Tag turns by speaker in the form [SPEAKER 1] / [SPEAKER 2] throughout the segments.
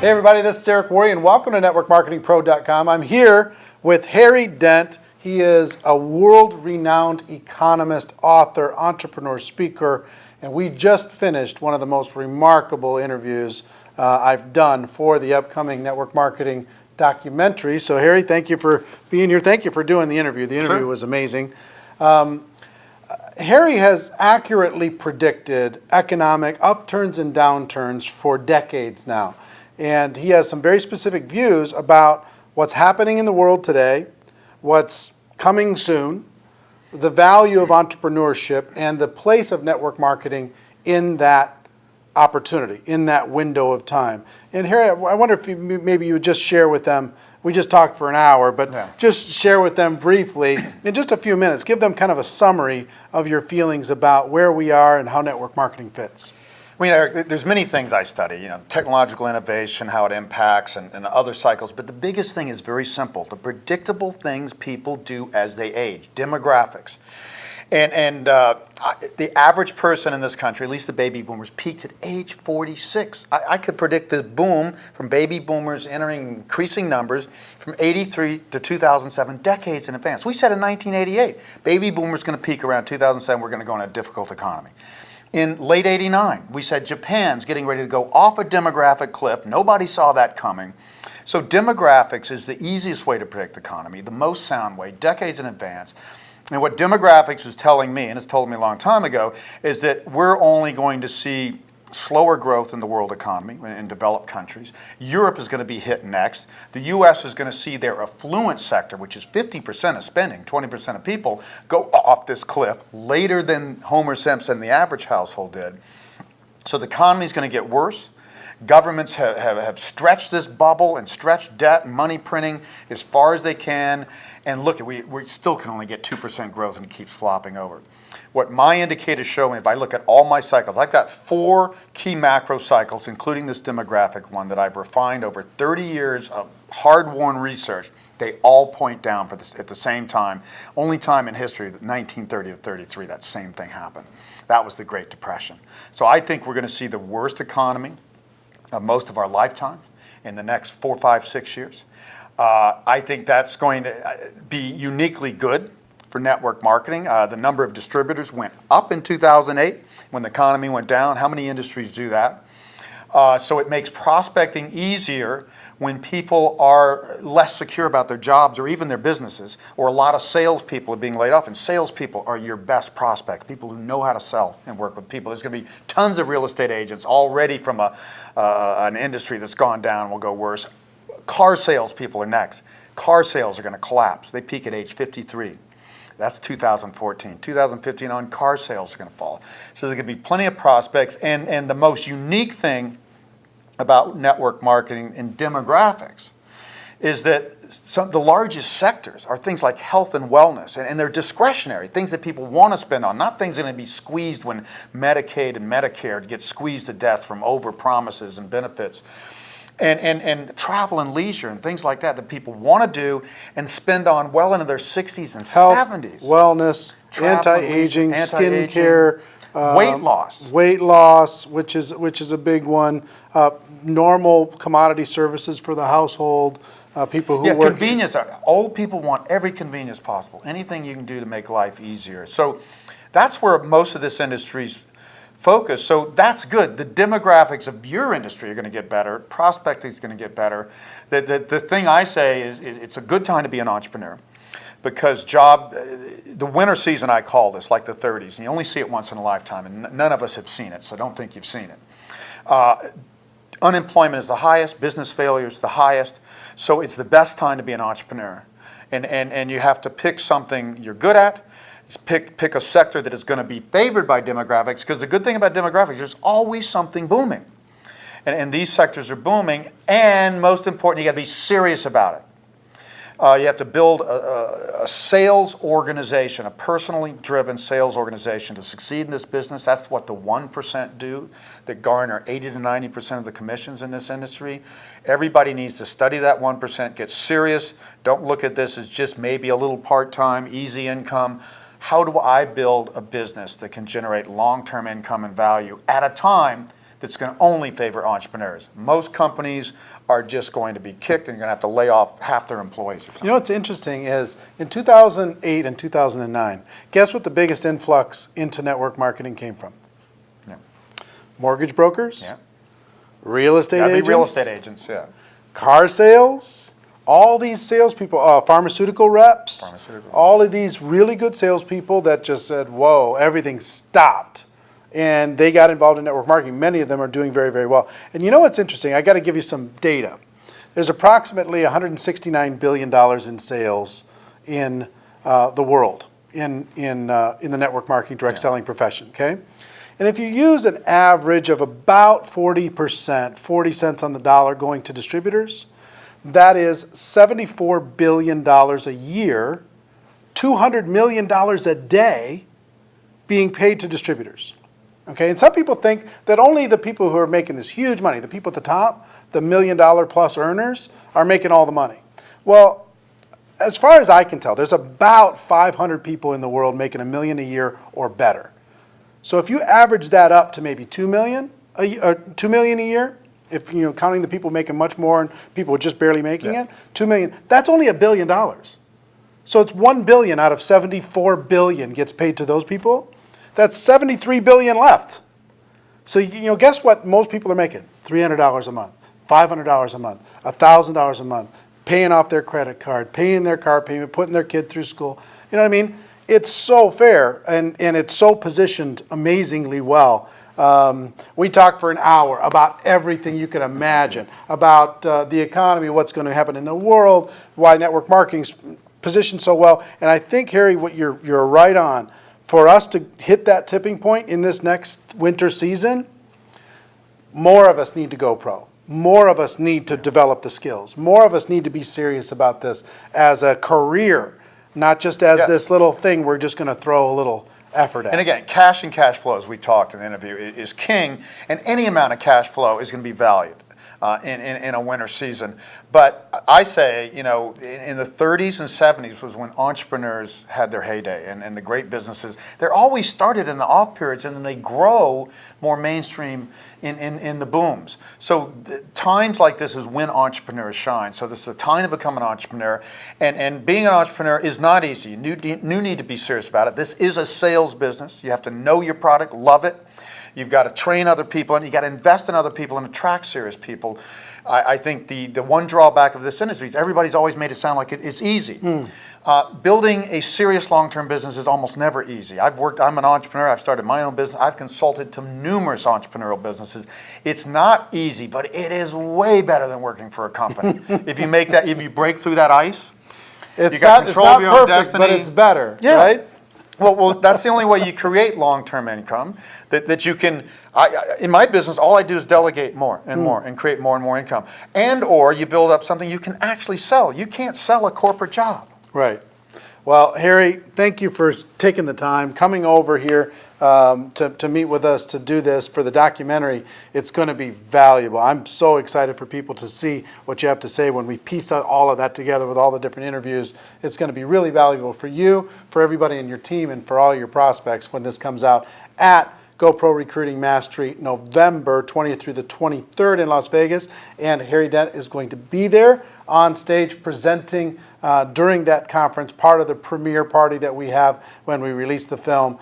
[SPEAKER 1] Hey everybody, this is Eric Worre and welcome to NetworkMarketingPro.com. I'm here with Harry Dent. He is a world-renowned economist, author, entrepreneur, speaker, and we just finished one of the most remarkable interviews I've done for the upcoming network marketing documentary. So Harry, thank you for being here. Thank you for doing the interview. The interview was amazing. Harry has accurately predicted economic upturns and downturns for decades now. And he has some very specific views about what's happening in the world today, what's coming soon, the value of entrepreneurship, and the place of network marketing in that opportunity, in that window of time. And Harry, I wonder if maybe you would just share with them, we just talked for an hour, but just share with them briefly, in just a few minutes, give them kind of a summary of your feelings about where we are and how network marketing fits.
[SPEAKER 2] I mean, Eric, there's many things I study, technological innovation, how it impacts, and other cycles. But the biggest thing is very simple: the predictable things people do as they age, demographics. And the average person in this country, at least the baby boomers, peaked at age 46. I could predict this boom from baby boomers entering increasing numbers from 83 to 2007, decades in advance. We said in 1988, baby boomers going to peak around 2007. We're going to go in a difficult economy. In late '89, we said Japan's getting ready to go off a demographic cliff. Nobody saw that coming. So demographics is the easiest way to predict the economy, the most sound way, decades in advance. And what demographics is telling me, and it's told me a long time ago, is that we're only going to see slower growth in the world economy in developed countries. Europe is going to be hit next. The U.S. is going to see their affluent sector, which is 50% of spending, 20% of people, go off this cliff later than Homer Simpson, the average household, did. So the economy is going to get worse. Governments have stretched this bubble and stretched debt and money printing as far as they can. And look, we still can only get 2% growth and it keeps flopping over. What my indicators show me, if I look at all my cycles, I've got 4 key macro cycles, including this demographic one that I've refined over 30 years of hard-won research. They all point down for this at the same time. Only time in history, 1930 to 33, that same thing happened. That was the Great Depression. So I think we're going to see the worst economy of most of our lifetime in the next 4, 5, 6 years. I think that's going to be uniquely good for network marketing. The number of distributors went up in 2008 when the economy went down. How many industries do that? So it makes prospecting easier when people are less secure about their jobs or even their businesses, or a lot of salespeople are being laid off, and salespeople are your best prospect, people who know how to sell and work with people. There's going to be tons of real estate agents already from an industry that's gone down and will go worse. Car salespeople are next. Car sales are going to collapse. They peak at age 53. That's 2014. 2015 on, car sales are going to fall. So there's going to be plenty of prospects. And the most unique thing about network marketing and demographics is that the largest sectors are things like health and wellness, and they're discretionary, things that people want to spend on, not things that are going to be squeezed when Medicaid and Medicare get squeezed to death from over promises and benefits. And travel and leisure and things like that people want to do and spend on well into their 60s and
[SPEAKER 1] Health,
[SPEAKER 2] 70s.
[SPEAKER 1] Wellness, anti-aging, skincare, weight loss, which is a big one. Normal commodity services for the household. People who work.
[SPEAKER 2] Convenience. Old people want every convenience possible. Anything you can do to make life easier. So that's where most of this industry's focus. So that's good. The demographics of your industry are going to get better. Prospecting is going to get better. The thing I say is it's a good time to be an entrepreneur, because the winter season, I call this, like the 30s, and you only see it once in a lifetime, and none of us have seen it, so don't think you've seen it. Unemployment is the highest, business failure is the highest, so it's the best time to be an entrepreneur. And you have to pick something you're good at. Pick a sector that is going to be favored by demographics, because the good thing about demographics, there's always something booming. And these sectors are booming, and most important, you got to be serious about it. You have to build a sales organization, a personally driven sales organization to succeed in this business. That's what the 1% do that garner 80 to 90% of the commissions in this industry. Everybody needs to study that 1%, get serious. Don't look at this as just maybe a little part-time, easy income. How do I build a business that can generate long-term income and value at a time that's going to only favor entrepreneurs. Most companies are just going to be kicked and you're going to have to lay off half their employees or something.
[SPEAKER 1] You know what's interesting is in 2008 and 2009, guess what the biggest influx into network marketing came from?
[SPEAKER 2] Yeah.
[SPEAKER 1] Mortgage brokers,
[SPEAKER 2] Yeah.
[SPEAKER 1] real estate
[SPEAKER 2] Gotta be
[SPEAKER 1] agents,
[SPEAKER 2] real estate agents, yeah.
[SPEAKER 1] car sales, all these salespeople, pharmaceutical reps, all of these really good salespeople that just said, whoa, everything stopped. And they got involved in network marketing. Many of them are doing very, very well. And you know what's interesting? I got to give you some data. There's approximately $169 billion in sales in the world in the network marketing direct selling profession, okay? And if you use an average of about 40%, 40 cents on the dollar going to distributors, that is $74 billion a year, $200 million a day being paid to distributors. Okay, and some people think that only the people who are making this huge money, the people at the top, the $1 million plus earners, are making all the money. Well, as far as I can tell, there's about 500 people in the world making $1 million a year or better. So if you average that up to maybe $2 million a year, if counting the people making much more and people just barely making it, $2 million, that's only $1 billion. So it's $1 billion out of $74 billion gets paid to those people. That's $73 billion left. So guess what most people are making? $300 a month, $500 a month, $1,000 a month, paying off their credit card, paying their car payment, putting their kid through school. You know what I mean? It's so fair and it's so positioned amazingly well. We talked for an hour about everything you can imagine, about the economy, what's going to happen in the world, why network marketing's positioned so well. And I think, Harry, what you're right on. For us to hit that tipping point in this next winter season, more of us need to go pro. More of us need to develop the skills. More of us need to be serious about this as a career, not just as this little thing we're just going to throw a little effort at.
[SPEAKER 2] And again, cash and cash flow, as we talked in the interview, is king, and any amount of cash flow is going to be valued in a winter season. But I say, in the 30s and 70s was when entrepreneurs had their heyday, and the great businesses. They're always started in the off periods, and then they grow more mainstream in the booms. So times like this is when entrepreneurs shine. So this is a time to become an entrepreneur, and being an entrepreneur is not easy. You need to be serious about it. This is a sales business. You have to know your product, love it. You've got to train other people, and you got to invest in other people and attract serious people. I think the one drawback of this industry is everybody's always made it sound like it's easy. Building a serious long-term business is almost never easy. I'm an entrepreneur. I've started my own business. I've consulted to numerous entrepreneurial businesses. It's not easy, but it is way better than working for a company. If you break through that ice,
[SPEAKER 1] it's
[SPEAKER 2] you got control of your own
[SPEAKER 1] perfect,
[SPEAKER 2] destiny.
[SPEAKER 1] but it's better,
[SPEAKER 2] yeah.
[SPEAKER 1] right?
[SPEAKER 2] Well, that's the only way you create long-term income, that you can, in my business, all I do is delegate more and more and create more and more income. Or you build up something you can actually sell. You can't sell a corporate job.
[SPEAKER 1] Right. Well, Harry, thank you for taking the time, coming over here to meet with us to do this for the documentary. It's going to be valuable. I'm so excited for people to see what you have to say when we piece out all of that together with all the different interviews. It's going to be really valuable for you, for everybody in your team, and for all your prospects when this comes out at GoPro Recruiting Mastery, November 20th through the 23rd in Las Vegas. And Harry Dent is going to be there on stage presenting during that conference, part of the premiere party that we have when we release the film.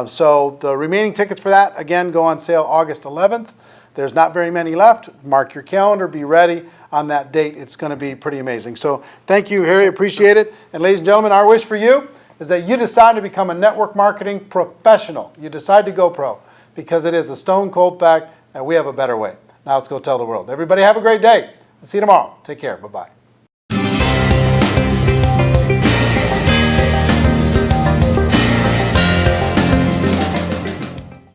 [SPEAKER 1] So the remaining tickets for that, again, go on sale August 11th. There's not very many left. Mark your calendar. Be ready on that date. It's going to be pretty amazing. So thank you, Harry. Appreciate it. And ladies and gentlemen, our wish for you is that you decide to become a network marketing professional. You decide to go pro, because it is a stone cold fact that we have a better way. Now let's go tell the world. Everybody have a great day. See you tomorrow. Take care. Bye-bye.